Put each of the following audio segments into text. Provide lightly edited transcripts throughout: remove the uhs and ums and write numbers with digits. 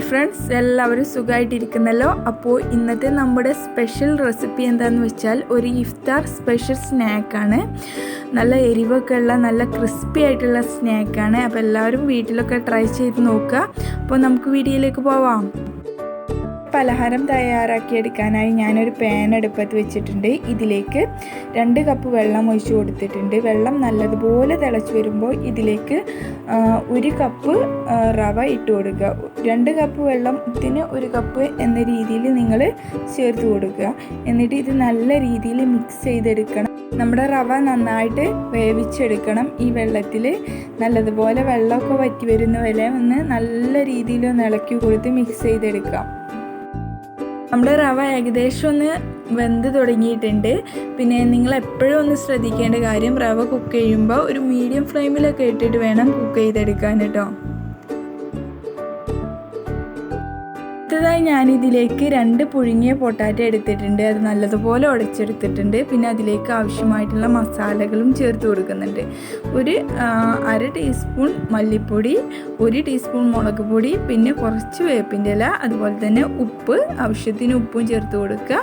Hi friends, എല്ലാവരും സുഖമായിട്ടിരിക്കുന്നല്ലോ. അപ്പോൾ ഇന്നത്തെ നമ്മുടെ സ്പെഷ്യൽ റെസിപ്പി എന്താണെന്ന് വെച്ചാൽ ഒരു ഇഫ്താർ സ്പെഷ്യൽ സ്നാക്കാണ്. നല്ല എരിവൊക്കെ ഉള്ള നല്ല ക്രിസ്പി ആയിട്ടുള്ള സ്നാക്കാണ്. അപ്പോൾ എല്ലാവരും വീട്ടിലൊക്കെ ട്രൈ ചെയ്ത് നോക്കുക. അപ്പോൾ നമുക്ക് വീഡിയോയിലേക്ക് പോവാം. പലഹാരം തയ്യാറാക്കിയെടുക്കാനായി ഞാനൊരു പാൻ അടുപ്പത്ത് വെച്ചിട്ടുണ്ട്. ഇതിലേക്ക് 2 കപ്പ് വെള്ളം ഒഴിച്ച് കൊടുത്തിട്ടുണ്ട്. വെള്ളം നല്ലതുപോലെ തിളച്ച് വരുമ്പോൾ ഇതിലേക്ക് 1 കപ്പ് റവ ഇട്ട് കൊടുക്കുക. 2 കപ്പ് വെള്ളത്തിന് 1 കപ്പ് എന്ന രീതിയിൽ നിങ്ങൾ ചേർത്ത് കൊടുക്കുക. എന്നിട്ട് ഇത് നല്ല രീതിയിൽ മിക്സ് ചെയ്തെടുക്കണം. നമ്മുടെ റവ നന്നായിട്ട് വേവിച്ചെടുക്കണം. ഈ വെള്ളത്തിൽ നല്ലതുപോലെ വെള്ളമൊക്കെ വറ്റി വരുന്ന വരെ ഒന്ന് നല്ല രീതിയിൽ ഒന്ന് ഇളക്കി കൊടുത്ത് മിക്സ് ചെയ്തെടുക്കാം. നമ്മുടെ റവ ഏകദേശം ഒന്ന് വെന്ത് തുടങ്ങിയിട്ടുണ്ട്. പിന്നെ നിങ്ങൾ എപ്പോഴും ഒന്ന് ശ്രദ്ധിക്കേണ്ട കാര്യം, റവ കുക്ക് ചെയ്യുമ്പോൾ ഒരു മീഡിയം ഫ്ലെയിമിലൊക്കെ ഇട്ടിട്ട് വേണം കുക്ക് ചെയ്തെടുക്കാൻ കേട്ടോ. അടുത്തതായി ഞാനിതിലേക്ക് 2 പുഴുങ്ങിയ പൊട്ടാറ്റോ എടുത്തിട്ടുണ്ട്. അത് നല്ലതുപോലെ ഉടച്ചെടുത്തിട്ടുണ്ട്. പിന്നെ അതിലേക്ക് ആവശ്യമായിട്ടുള്ള മസാലകളും ചേർത്ത് കൊടുക്കുന്നുണ്ട്. ഒരു 1/2 ടീസ്പൂൺ മല്ലിപ്പൊടി, 1 ടീസ്പൂൺ മുളക് പൊടി, പിന്നെ കുറച്ച് വേപ്പിൻ്റെ ഇല, അതുപോലെ തന്നെ ഉപ്പ്, ആവശ്യത്തിന് ഉപ്പും ചേർത്ത് കൊടുക്കുക.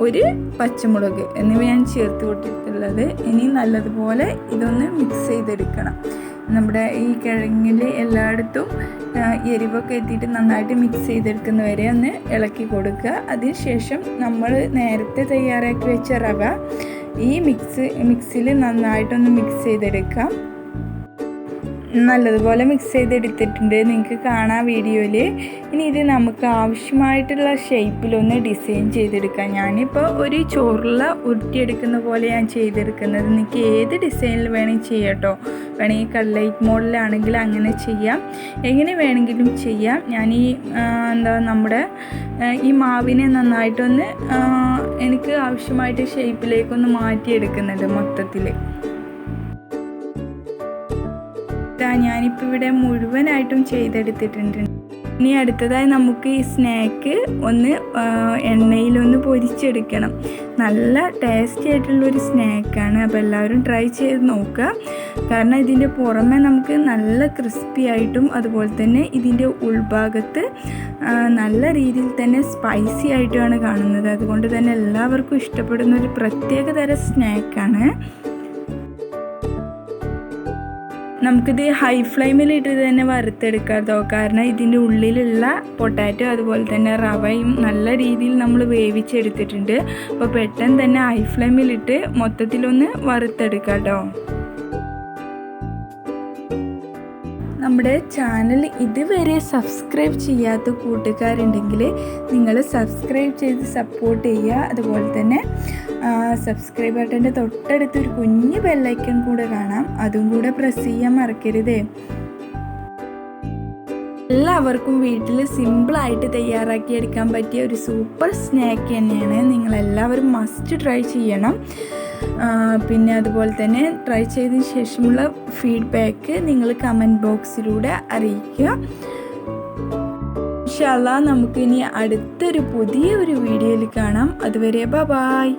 1 പച്ചമുളക് എന്നിവ ഞാൻ ചേർത്ത് കൊടുത്തിട്ടുള്ളത്. ഇനി നല്ലതുപോലെ ഇതൊന്ന് മിക്സ് ചെയ്തെടുക്കണം. നമ്മുടെ ഈ കിഴങ്ങിൽ എല്ലായിടത്തും എരിവൊക്കെ എത്തിയിട്ട് നന്നായിട്ട് മിക്സ് ചെയ്തെടുക്കുന്ന വരെ ഒന്ന് ഇളക്കി കൊടുക്കുക. അതിനുശേഷം നമ്മൾ നേരത്തെ തയ്യാറാക്കി വെച്ച റവ ഈ മിക്സിയിൽ നന്നായിട്ടൊന്ന് മിക്സ് ചെയ്തെടുക്കാം. നല്ലതുപോലെ മിക്സ് ചെയ്തെടുത്തിട്ടുണ്ട്, നിങ്ങൾക്ക് കാണാം വീഡിയോയിൽ. ഇനി ഇത് നമുക്ക് ആവശ്യമായിട്ടുള്ള ഷേപ്പിലൊന്ന് ഡിസൈൻ ചെയ്തെടുക്കാം. ഞാനിപ്പോൾ ഒരു ചോറുള്ള ഉരുട്ടിയെടുക്കുന്ന പോലെ ഞാൻ ചെയ്തെടുക്കുന്നത്. നിങ്ങൾക്ക് ഏത് ഡിസൈനിൽ വേണമെങ്കിൽ ചെയ്യാം കേട്ടോ. വേണമെങ്കിൽ കട്ട്ലൈറ്റ് മോഡലാണെങ്കിൽ അങ്ങനെ ചെയ്യാം, എങ്ങനെ വേണമെങ്കിലും ചെയ്യാം. ഞാൻ നമ്മുടെ ഈ മാവിനെ നന്നായിട്ടൊന്ന് എനിക്ക് ആവശ്യമായിട്ട് ഷേപ്പിലേക്കൊന്ന് മാറ്റിയെടുക്കുന്നുണ്ട് മൊത്തത്തിൽ. ഞാനിപ്പോൾ ഇവിടെ മുഴുവനായിട്ടും ചെയ്തെടുത്തിട്ടുണ്ട്. ഇനി അടുത്തതായി നമുക്ക് ഈ സ്നാക്ക് ഒന്ന് എണ്ണയിലൊന്ന് പൊരിച്ചെടുക്കണം. നല്ല ടേസ്റ്റി ആയിട്ടുള്ളൊരു സ്നാക്കാണ്. അപ്പോൾ എല്ലാവരും ട്രൈ ചെയ്ത് നോക്കുക. കാരണം ഇതിൻ്റെ പുറമെ നമുക്ക് നല്ല ക്രിസ്പി ആയിട്ടും അതുപോലെ തന്നെ ഇതിൻ്റെ ഉൾഭാഗത്ത് നല്ല രീതിയിൽ തന്നെ സ്പൈസി ആയിട്ടുമാണ് കാണുന്നത്. അതുകൊണ്ട് തന്നെ എല്ലാവർക്കും ഇഷ്ടപ്പെടുന്ന ഒരു പ്രത്യേക തരം സ്നാക്കാണ്. നമുക്കിത് ഹൈ ഫ്ലെയിമിലിട്ട് തന്നെ വറുത്തെടുക്കാമോ, കാരണം ഇതിൻ്റെ ഉള്ളിലുള്ള പൊട്ടാറ്റോ അതുപോലെ തന്നെ റവയും നല്ല രീതിയിൽ നമ്മൾ വേവിച്ചെടുത്തിട്ടുണ്ട്. അപ്പോൾ പെട്ടെന്ന് തന്നെ ഹൈ ഫ്ലെയിമിലിട്ട് മൊത്തത്തിലൊന്ന് വറുത്തെടുക്കാം കേട്ടോ. നമ്മുടെ ചാനൽ ഇതുവരെ സബ്സ്ക്രൈബ് ചെയ്യാത്ത കൂട്ടുകാരുണ്ടെങ്കിൽ നിങ്ങൾ സബ്സ്ക്രൈബ് ചെയ്ത് സപ്പോർട്ട് ചെയ്യുക. അതുപോലെ തന്നെ സബ്സ്ക്രൈബ് ബട്ടൻ്റെ തൊട്ടടുത്ത് ഒരു കുഞ്ഞ് ബെല്ലൈക്കൺ കൂടെ കാണാം, അതും കൂടെ പ്രസ് ചെയ്യാൻ മറക്കരുതേ. എല്ലാവർക്കും വീട്ടിൽ സിമ്പിളായിട്ട് തയ്യാറാക്കിയെടുക്കാൻ പറ്റിയ ഒരു സൂപ്പർ സ്നാക്ക് തന്നെയാണ്. നിങ്ങളെല്ലാവരും മസ്റ്റ് ട്രൈ ചെയ്യണം. പിന്നെ അതുപോലെ തന്നെ ട്രൈ ചെയ്തതിന് ശേഷമുള്ള ഫീഡ്ബാക്ക് നിങ്ങൾ കമൻറ്റ് ബോക്സിലൂടെ അറിയിക്കുക. ഇൻഷാ അല്ലാഹ് നമുക്കിനി അടുത്തൊരു പുതിയ ഒരു വീഡിയോയിൽ കാണാം. അതുവരെ ബൈ.